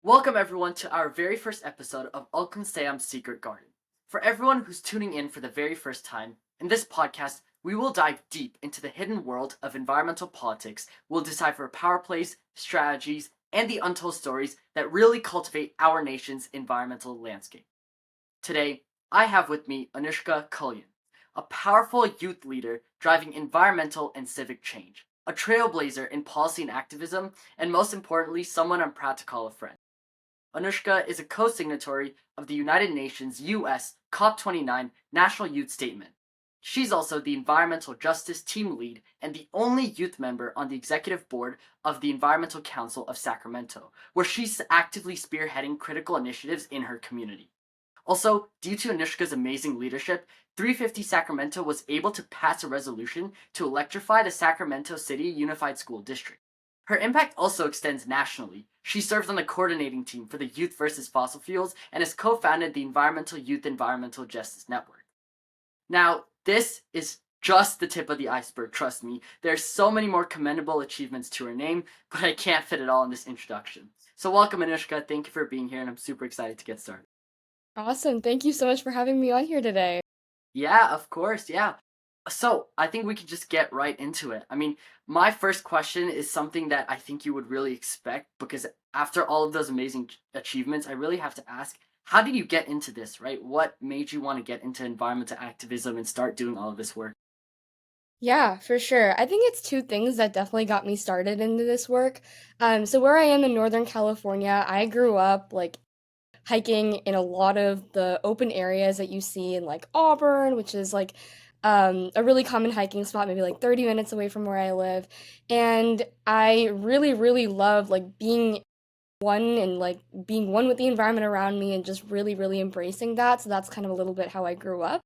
Welcome everyone to our very first episode of Alkonsayam's Secret Garden. For everyone who's tuning in for the very first time, in this podcast, we will dive deep into the hidden world of environmental politics. We'll decipher power plays, strategies, and the untold stories that really cultivate our nation's environmental landscape. Today, I have with me Anushka Kalyan, a powerful youth leader driving environmental and civic change, a trailblazer in policy and activism, and most importantly, someone I'm proud to call a friend. Anushka is a co-signatory of the United Nations US COP29 National Youth Statement. She's also the Environmental Justice Team Lead and the only youth member on the executive board of the Environmental Council of Sacramento, where she's actively spearheading critical initiatives in her community. Also, due to Anushka's amazing leadership, 350 Sacramento was able to pass a resolution to electrify the Sacramento City Unified School District. Her impact also extends nationally. She serves on the coordinating team for the Youth versus Fossil Fuels and has co-founded the Environmental Youth Environmental Justice Network. Now, this is just the tip of the iceberg, trust me. There's so many more commendable achievements to her name, but I can't fit it all in this introduction. So welcome, Anushka. Thank you for being here, and I'm super excited to get started. Awesome. Thank you so much for having me on here today. Yeah, of course, yeah. So, I think we can just get right into it. I mean, my first question is something that I think you would really expect because after all of those amazing achievements, I really have to ask, how did you get into this, right? What made you want to get into environmental activism and start doing all of this work? Yeah, for sure. I think it's two things that definitely got me started into this work. So where I am in Northern California, I grew up like hiking in a lot of the open areas that you see in like Auburn, which is like a really common hiking spot, maybe like 30 minutes away from where I live. And I really, really love like being one and like being one with the environment around me and just really, really embracing that. So that's kind of a little bit how I grew up.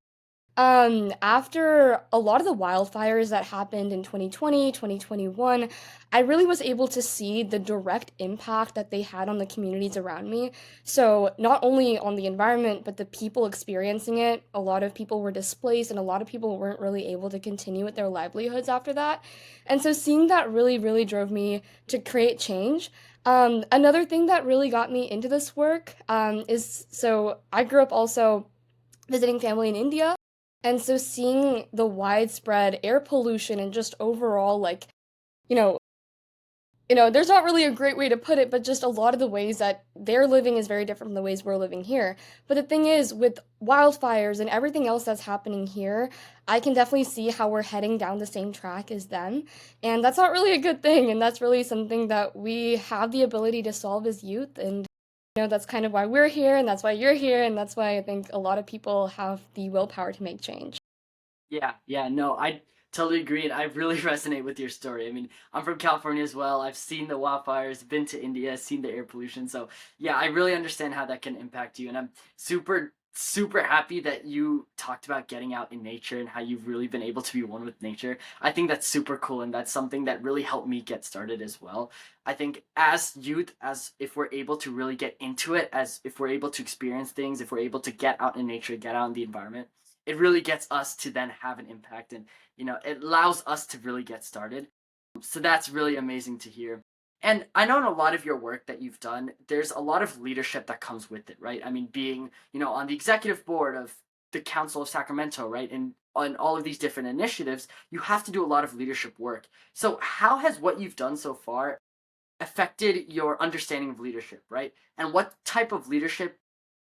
After a lot of the wildfires that happened in 2020, 2021, I really was able to see the direct impact that they had on the communities around me. So, not only on the environment, but the people experiencing it. A lot of people were displaced, and a lot of people weren't really able to continue with their livelihoods after that. And so, seeing that really, really drove me to create change. Another thing that really got me into this work is so I grew up also visiting family in India. And so seeing the widespread air pollution and just overall you know, there's not really a great way to put it, but just a lot of the ways that they're living is very different from the ways we're living here. But the thing is, with wildfires and everything else that's happening here, I can definitely see how we're heading down the same track as them. And that's not really a good thing. And that's really something that we have the ability to solve as youth. And that's kind of why we're here, and that's why you're here, and that's why I think a lot of people have the willpower to make change. Yeah, no, I totally agree, and I really resonate with your story. I mean, I'm from California as well. I've seen the wildfires, been to India, seen the air pollution. So, yeah, I really understand how that can impact you, and I'm super happy that you talked about getting out in nature and how you've really been able to be one with nature. I think that's super cool, and that's something that really helped me get started as well. I think as youth, as if we're able to really get into it, as if we're able to experience things, if we're able to get out in nature, get out in the environment, it really gets us to then have an impact, and it allows us to really get started. So that's really amazing to hear. And I know in a lot of your work that you've done, there's a lot of leadership that comes with it, right? I mean, being, on the executive board of the Council of Sacramento, right? And on all of these different initiatives, you have to do a lot of leadership work. So how has what you've done so far affected your understanding of leadership, right? And what type of leadership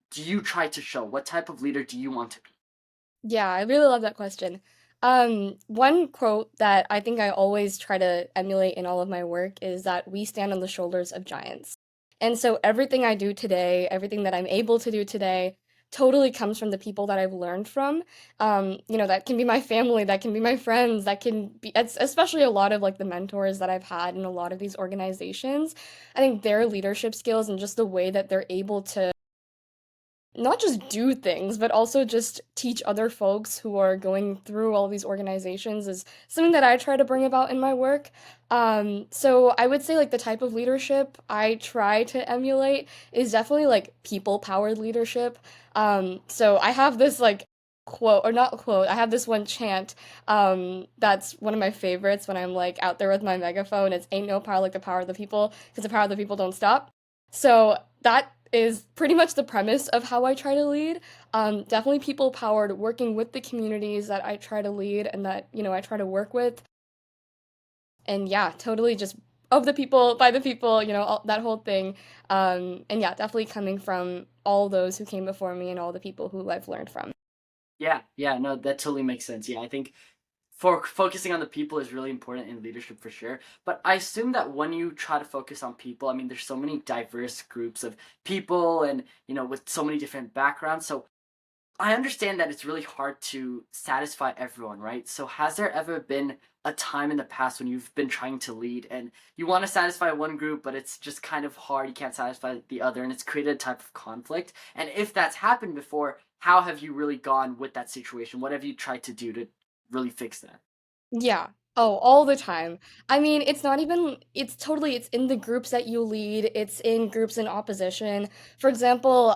do you try to show? What type of leader do you want to be? Yeah, I really love that question. One quote that I think I always try to emulate in all of my work is that we stand on the shoulders of giants. And so everything I do today, everything that I'm able to do today, totally comes from the people that I've learned from. That can be my family, that can be my friends, that can be, especially a lot of like the mentors that I've had in a lot of these organizations. I think their leadership skills and just the way that they're able to not just do things, but also just teach other folks who are going through all these organizations is something that I try to bring about in my work. So I would say like the type of leadership I try to emulate is definitely like people powered leadership. So I have this like quote or not quote, I have this one chant that's one of my favorites when I'm like out there with my megaphone. It's ain't no power like the power of the people because the power of the people don't stop. So that is pretty much the premise of how I try to lead. Definitely people powered, working with the communities that I try to lead and that, I try to work with. And yeah, totally just of the people, by the people, that whole thing. And yeah, definitely coming from all those who came before me and all the people who I've learned from. Yeah, yeah, no, that totally makes sense. Yeah, I think for focusing on the people is really important in leadership for sure. But I assume that when you try to focus on people, I mean, there's so many diverse groups of people and, with so many different backgrounds. So I understand that it's really hard to satisfy everyone, right? So has there ever been a time in the past when you've been trying to lead and you want to satisfy one group, but it's just kind of hard, you can't satisfy the other, and it's created a type of conflict? And if that's happened before, how have you really gone with that situation? What have you tried to do to really fix that? Yeah. Oh, all the time. I mean, it's not even, it's in the groups that you lead, it's in groups in opposition. For example,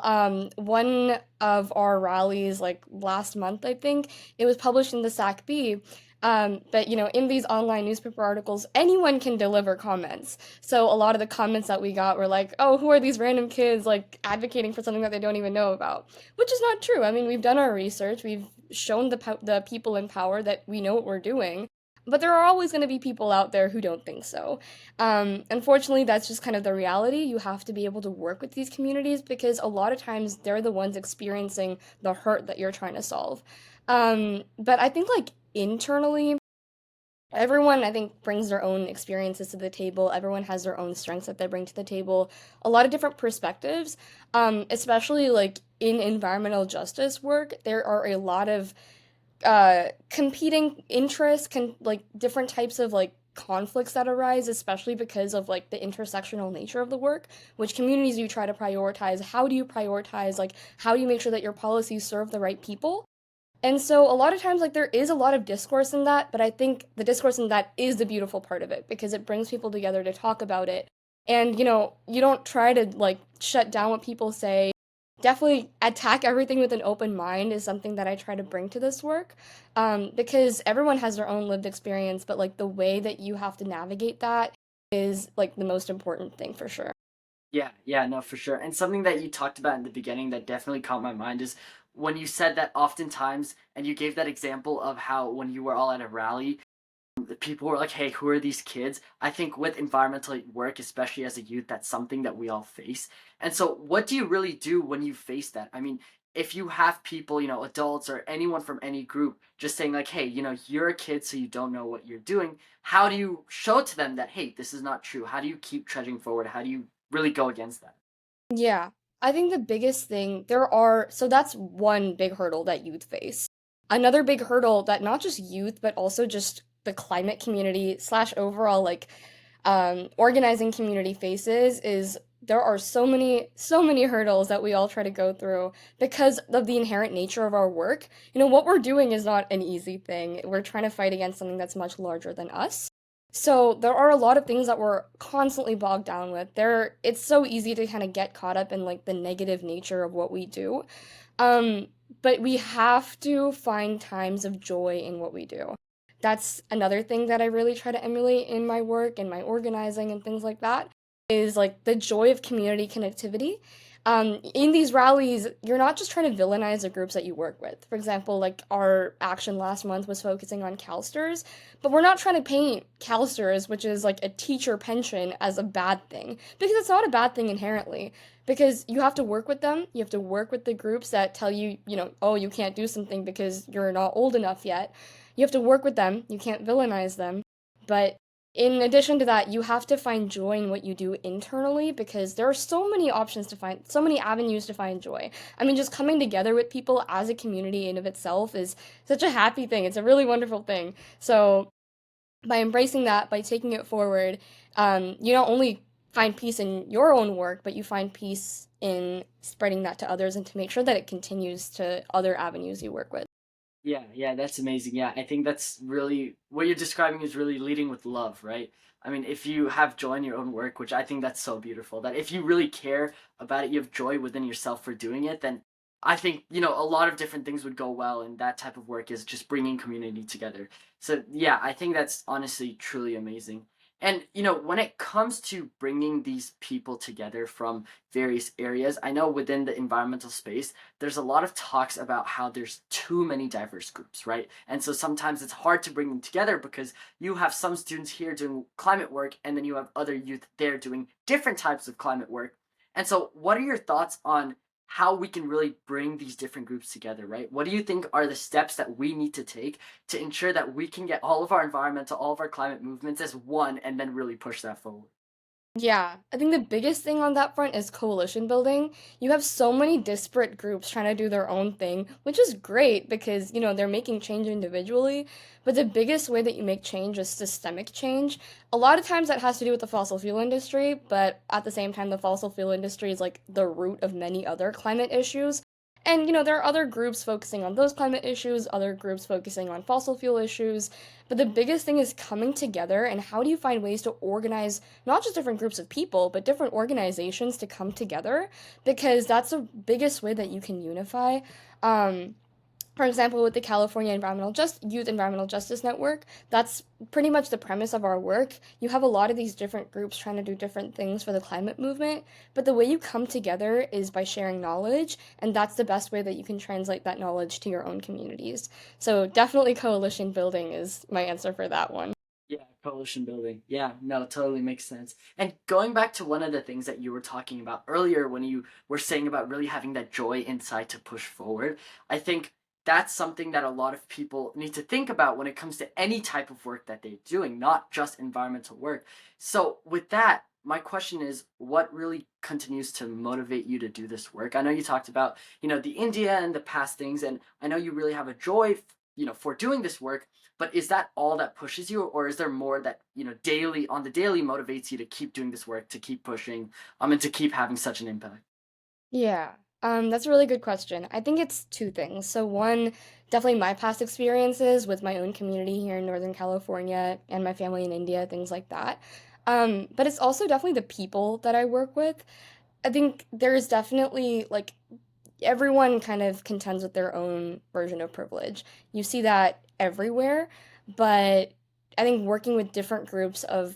one of our rallies, like last month, I think, it was published in the SACB. But in these online newspaper articles, anyone can deliver comments. So a lot of the comments that we got were like, "Oh, who are these random kids like advocating for something that they don't even know about?" Which is not true. I mean, we've done our research, we've shown the people in power that we know what we're doing. But there are always going to be people out there who don't think so. Unfortunately, that's just kind of the reality. You have to be able to work with these communities because a lot of times they're the ones experiencing the hurt that you're trying to solve. But I think, like, internally, everyone, I think, brings their own experiences to the table. Everyone has their own strengths that they bring to the table. A lot of different perspectives, especially like in environmental justice work, there are a lot of competing interests, like different types of like conflicts that arise, especially because of like the intersectional nature of the work. Which communities do you try to prioritize? How do you prioritize? Like, how do you make sure that your policies serve the right people? And so a lot of times, like, there is a lot of discourse in that, but I think the discourse in that is the beautiful part of it because it brings people together to talk about it. And, you don't try to like shut down what people say. Definitely attack everything with an open mind is something that I try to bring to this work. Because everyone has their own lived experience, but like the way that you have to navigate that is like the most important thing for sure. Yeah, yeah, no, for sure. And something that you talked about in the beginning that definitely caught my mind is when you said that oftentimes, and you gave that example of how when you were all at a rally, the people were like, hey, who are these kids? I think with environmental work, especially as a youth, that's something that we all face. And so, what do you really do when you face that? I mean, if you have people, adults or anyone from any group just saying, like, hey, you're a kid, so you don't know what you're doing, how do you show to them that, hey, this is not true? How do you keep trudging forward? How do you really go against that? Yeah. I think the biggest thing so that's one big hurdle that youth face. Another big hurdle that not just youth, but also just the climate community slash overall like organizing community faces is there are so many hurdles that we all try to go through because of the inherent nature of our work. What we're doing is not an easy thing. We're trying to fight against something that's much larger than us. So there are a lot of things that we're constantly bogged down with. It's so easy to kind of get caught up in like the negative nature of what we do. Um, but we have to find times of joy in what we do. That's another thing that I really try to emulate in my work and my organizing and things like that is like the joy of community connectivity. In these rallies, you're not just trying to villainize the groups that you work with. For example, like our action last month was focusing on CalSTRS, but we're not trying to paint CalSTRS, which is like a teacher pension, as a bad thing because it's not a bad thing inherently. Because you have to work with them, you have to work with the groups that tell you, oh, you can't do something because you're not old enough yet. You have to work with them, you can't villainize them. But in addition to that, you have to find joy in what you do internally because there are so many options to find, so many avenues to find joy. I mean, just coming together with people as a community in of itself is such a happy thing. It's a really wonderful thing. So by embracing that, by taking it forward, you not only find peace in your own work, but you find peace in spreading that to others and to make sure that it continues to other avenues you work with. Yeah, yeah, that's amazing. Yeah, I think that's really what you're describing is really leading with love, right? I mean, if you have joy in your own work, which I think that's so beautiful, that if you really care about it, you have joy within yourself for doing it, then I think, a lot of different things would go well, and that type of work is just bringing community together. So, yeah, I think that's honestly truly amazing. And, when it comes to bringing these people together from various areas, I know within the environmental space, there's a lot of talks about how there's too many diverse groups, right? And so sometimes it's hard to bring them together because you have some students here doing climate work, and then you have other youth there doing different types of climate work. And so, what are your thoughts on how we can really bring these different groups together, right? What do you think are the steps that we need to take to ensure that we can get all of our environmental, all of our climate movements as one and then really push that forward? Yeah, I think the biggest thing on that front is coalition building. You have so many disparate groups trying to do their own thing, which is great because, they're making change individually. But the biggest way that you make change is systemic change. A lot of times that has to do with the fossil fuel industry, but at the same time, the fossil fuel industry is like the root of many other climate issues. And, there are other groups focusing on those climate issues, other groups focusing on fossil fuel issues. But the biggest thing is coming together and how do you find ways to organize not just different groups of people, but different organizations to come together because that's the biggest way that you can unify. Um, for example, with the California Youth Environmental Justice Network, that's pretty much the premise of our work. You have a lot of these different groups trying to do different things for the climate movement, but the way you come together is by sharing knowledge, and that's the best way that you can translate that knowledge to your own communities. So definitely coalition building is my answer for that one. Yeah, coalition building. Yeah, no, totally makes sense. And going back to one of the things that you were talking about earlier when you were saying about really having that joy inside to push forward, I think that's something that a lot of people need to think about when it comes to any type of work that they're doing, not just environmental work. So, with that, my question is what really continues to motivate you to do this work? I know you talked about, the India and the past things, and I know you really have a joy, for doing this work, but is that all that pushes you, or is there more that daily on the daily motivates you to keep doing this work, to keep pushing, and to keep having such an impact? Yeah, that's a really good question. I think it's two things. So one, definitely my past experiences with my own community here in Northern California and my family in India, things like that. But it's also definitely the people that I work with. I think there's definitely like everyone kind of contends with their own version of privilege. You see that everywhere, but I think working with different groups of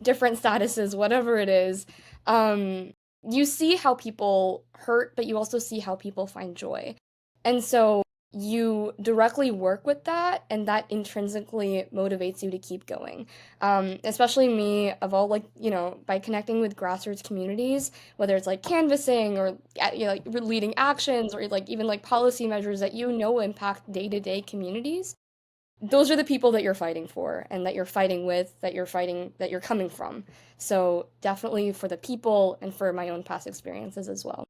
different statuses, whatever it is, um, you see how people hurt, but you also see how people find joy. And so you directly work with that, and that intrinsically motivates you to keep going. Especially me, of all by connecting with grassroots communities, whether it's like canvassing or like leading actions or like even like policy measures that impact day-to-day communities. Those are the people that you're fighting for and that you're fighting with, that you're coming from. So definitely for the people and for my own past experiences as well.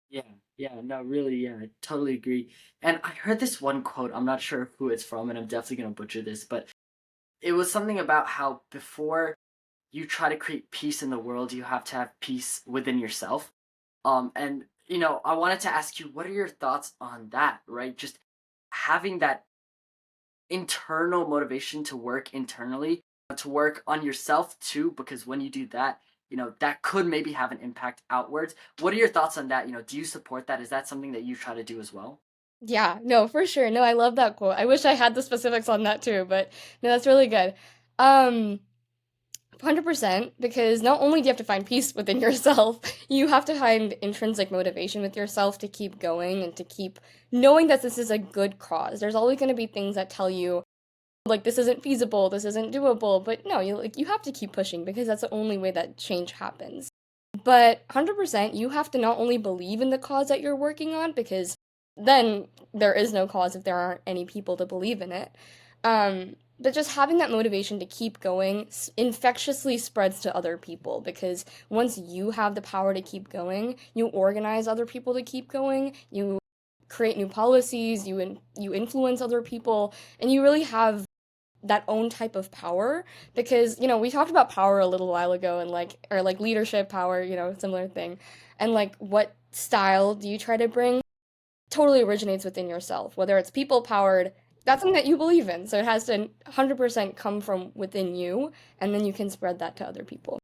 Yeah, yeah, no, really, yeah, I totally agree. And I heard this one quote, I'm not sure who it's from, and I'm definitely gonna butcher this, but it was something about how before you try to create peace in the world, you have to have peace within yourself. And I wanted to ask you, what are your thoughts on that, right? Just having that internal motivation to work internally, to work on yourself too, because when you do that, that could maybe have an impact outwards. What are your thoughts on that? Do you support that? Is that something that you try to do as well? Yeah, no, for sure. No, I love that quote. I wish I had the specifics on that too, but no, that's really good. Um, 100% because not only do you have to find peace within yourself, you have to find intrinsic motivation with yourself to keep going and to keep knowing that this is a good cause. There's always going to be things that tell you like this isn't feasible, this isn't doable, but no, you have to keep pushing because that's the only way that change happens. But 100% you have to not only believe in the cause that you're working on because then there is no cause if there aren't any people to believe in it. But just having that motivation to keep going infectiously spreads to other people because once you have the power to keep going, you organize other people to keep going, you create new policies, you influence other people, and you really have that own type of power because we talked about power a little while ago and like leadership power, similar thing, and like what style do you try to bring totally originates within yourself, whether it's people powered, that's something that you believe in, so it has to 100% come from within you, and then you can spread that to other people.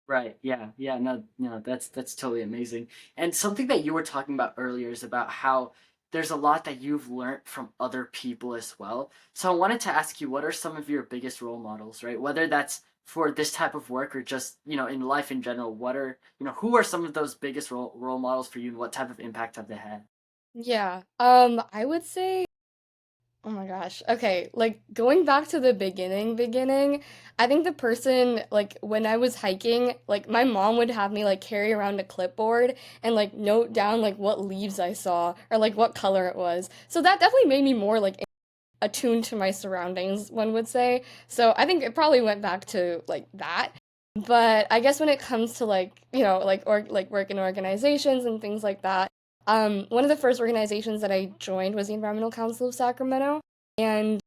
Right. Yeah. Yeah. No. No. That's totally amazing. And something that you were talking about earlier is about how there's a lot that you've learned from other people as well. So I wanted to ask you, what are some of your biggest role models, right? Whether that's for this type of work, or just, in life in general? What are, who are some of those biggest role models for you, and what type of impact have they had? Yeah. I would say, oh my gosh. Okay, like going back to the beginning, I think the person like when I was hiking, like my mom would have me like carry around a clipboard and like note down like what leaves I saw or like what color it was. So that definitely made me more like attuned to my surroundings, one would say. So I think it probably went back to like that. But I guess when it comes to like, like work in organizations and things like that, one of the first organizations that I joined was the Environmental Council of Sacramento. And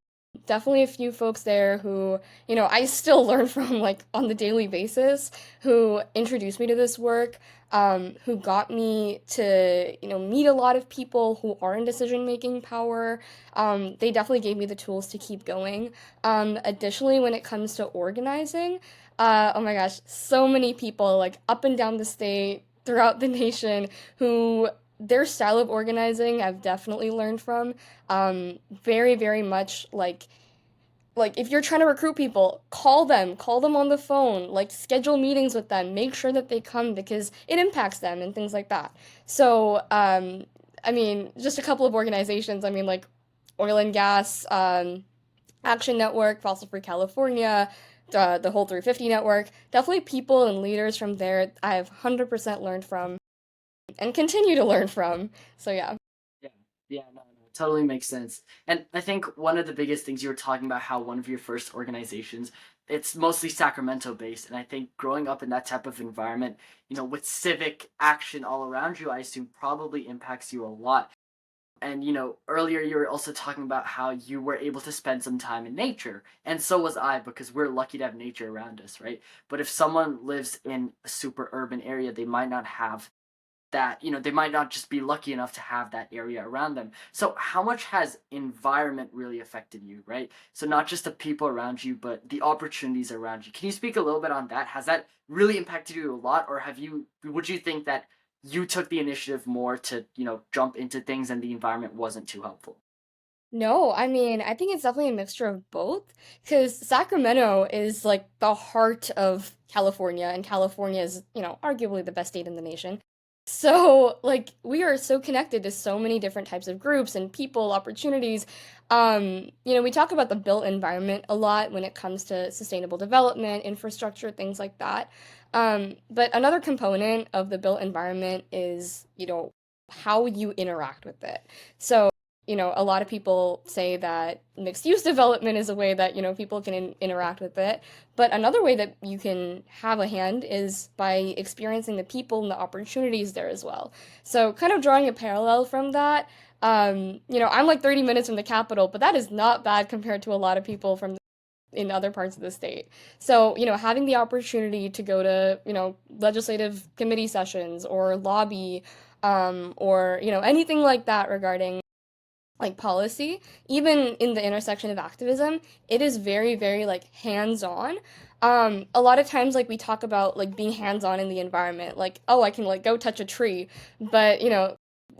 definitely a few folks there who, I still learn from like on the daily basis, who introduced me to this work, who got me to, meet a lot of people who are in decision-making power. They definitely gave me the tools to keep going. Additionally, when it comes to organizing, oh my gosh, so many people like up and down the state, throughout the nation, who their style of organizing I've definitely learned from. Very, very much like if you're trying to recruit people, call them on the phone, like schedule meetings with them, make sure that they come because it impacts them and things like that. So, I mean, just a couple of organizations, I mean, like oil and gas, Action Network, Fossil Free California, the whole 350 network, definitely people and leaders from there I've 100% learned from and continue to learn from. So, yeah. Yeah, yeah, no, no, it totally makes sense. And I think one of the biggest things, you were talking about how one of your first organizations, it's mostly Sacramento based, and I think growing up in that type of environment, with civic action all around you, I assume probably impacts you a lot. And earlier you were also talking about how you were able to spend some time in nature, and so was I, because we're lucky to have nature around us, right? But if someone lives in a super urban area, they might not have that, they might not just be lucky enough to have that area around them. So how much has environment really affected you, right? So not just the people around you, but the opportunities around you. Can you speak a little bit on that? Has that really impacted you a lot, or would you think that you took the initiative more to, jump into things and the environment wasn't too helpful? No, I mean, I think it's definitely a mixture of both because Sacramento is like the heart of California, and California is, arguably the best state in the nation. So, like, we are so connected to so many different types of groups and people, opportunities. We talk about the built environment a lot when it comes to sustainable development, infrastructure, things like that. But another component of the built environment is, how you interact with it. So, a lot of people say that mixed use development is a way that, people can interact with it. But another way that you can have a hand is by experiencing the people and the opportunities there as well. So, kind of drawing a parallel from that, I'm like 30 minutes from the capital, but that is not bad compared to a lot of people from in other parts of the state. So, having the opportunity to go to, legislative committee sessions or lobby, or, anything like that regarding like policy, even in the intersection of activism, it is very, very like hands-on. A lot of times like we talk about like being hands-on in the environment, like, oh, I can like go touch a tree, but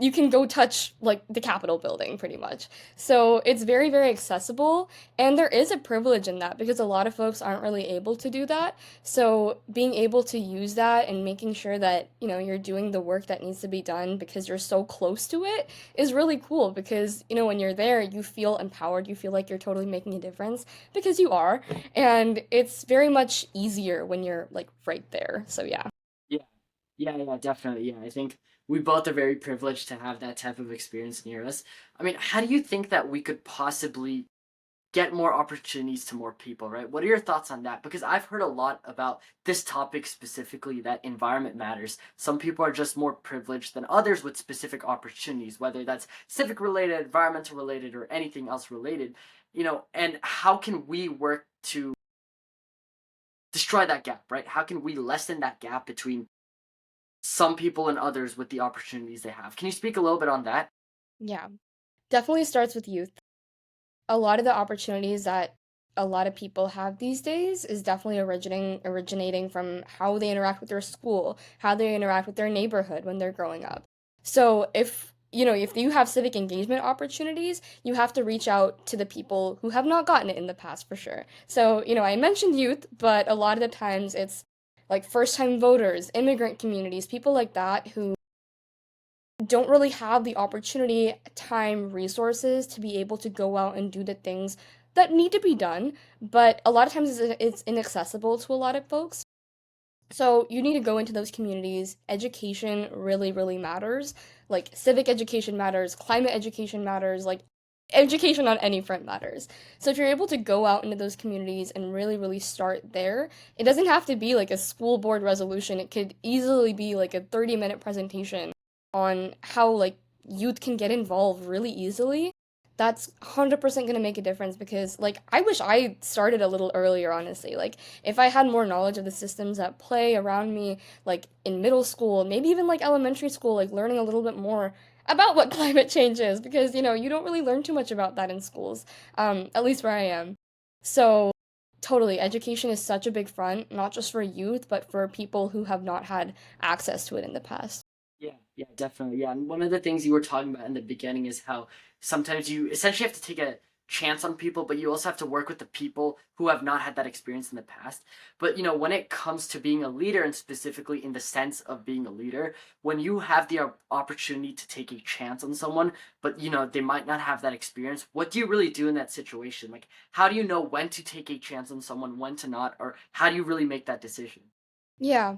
you can go touch like the Capitol building pretty much. So it's very, very accessible, and there is a privilege in that because a lot of folks aren't really able to do that. So being able to use that and making sure that, you're doing the work that needs to be done because you're so close to it is really cool because, when you're there, you feel empowered, you feel like you're totally making a difference because you are, and it's very much easier when you're like right there. So yeah. Yeah, yeah, yeah, definitely. Yeah, I think we both are very privileged to have that type of experience near us. I mean, how do you think that we could possibly get more opportunities to more people, right? What are your thoughts on that? Because I've heard a lot about this topic specifically, that environment matters. Some people are just more privileged than others with specific opportunities, whether that's civic related, environmental related, or anything else related, and how can we work to destroy that gap, right? How can we lessen that gap between some people and others with the opportunities they have? Can you speak a little bit on that? Yeah, definitely starts with youth. A lot of the opportunities that a lot of people have these days is definitely originating from how they interact with their school, how they interact with their neighborhood when they're growing up. So if if you have civic engagement opportunities, you have to reach out to the people who have not gotten it in the past for sure. So, I mentioned youth, but a lot of the times it's like first time voters, immigrant communities, people like that who don't really have the opportunity, time, resources to be able to go out and do the things that need to be done, but a lot of times it's inaccessible to a lot of folks. So you need to go into those communities. Education really, really matters. Like civic education matters, climate education matters, like education on any front matters. So if you're able to go out into those communities and really, really start there, it doesn't have to be like a school board resolution. It could easily be like a 30-minute presentation on how like youth can get involved really easily. That's 100% going to make a difference because like I wish I started a little earlier, honestly. Like if I had more knowledge of the systems at play around me, like in middle school, maybe even like elementary school, like learning a little bit more about what climate change is because you don't really learn too much about that in schools, at least where I am. So totally, education is such a big front, not just for youth, but for people who have not had access to it in the past. Yeah, yeah, definitely. Yeah, and one of the things you were talking about in the beginning is how sometimes you essentially have to take a chance on people, but you also have to work with the people who have not had that experience in the past. But when it comes to being a leader, and specifically in the sense of being a leader, when you have the opportunity to take a chance on someone, but they might not have that experience, what do you really do in that situation? Like, how do you know when to take a chance on someone, when to not, or how do you really make that decision? Yeah.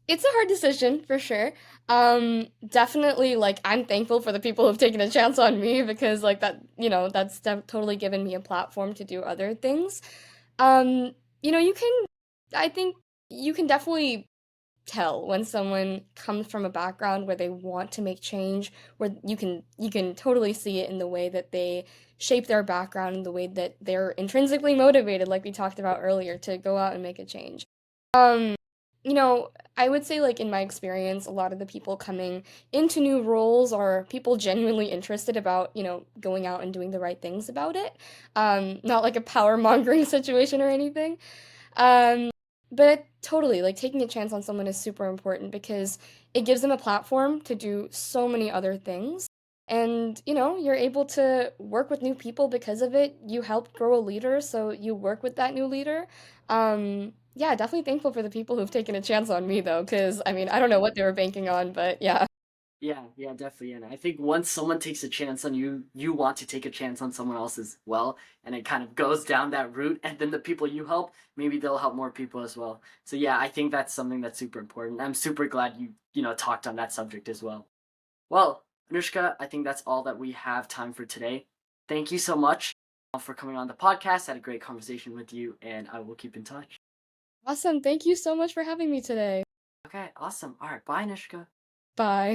It's a hard decision for sure. Definitely, like, I'm thankful for the people who've taken a chance on me because, like, that's totally given me a platform to do other things. Um, I think you can definitely tell when someone comes from a background where they want to make change, where you can totally see it in the way that they shape their background, in the way that they're intrinsically motivated, like we talked about earlier, to go out and make a change. Um, I would say, like, in my experience, a lot of the people coming into new roles are people genuinely interested about, going out and doing the right things about it. Not like a power mongering situation or anything. Um, but totally, like, taking a chance on someone is super important because it gives them a platform to do so many other things. And, you're able to work with new people because of it. You helped grow a leader, so you work with that new leader. Yeah, definitely thankful for the people who've taken a chance on me, though, because, I mean, I don't know what they were banking on, but yeah. Yeah, yeah, definitely. And I think once someone takes a chance on you, you want to take a chance on someone else as well. And it kind of goes down that route. And then the people you help, maybe they'll help more people as well. So yeah, I think that's something that's super important. I'm super glad you talked on that subject as well. Well, Anushka, I think that's all that we have time for today. Thank you so much for coming on the podcast. I had a great conversation with you, and I will keep in touch. Awesome. Thank you so much for having me today. Okay, awesome. All right, bye, Anushka. Bye.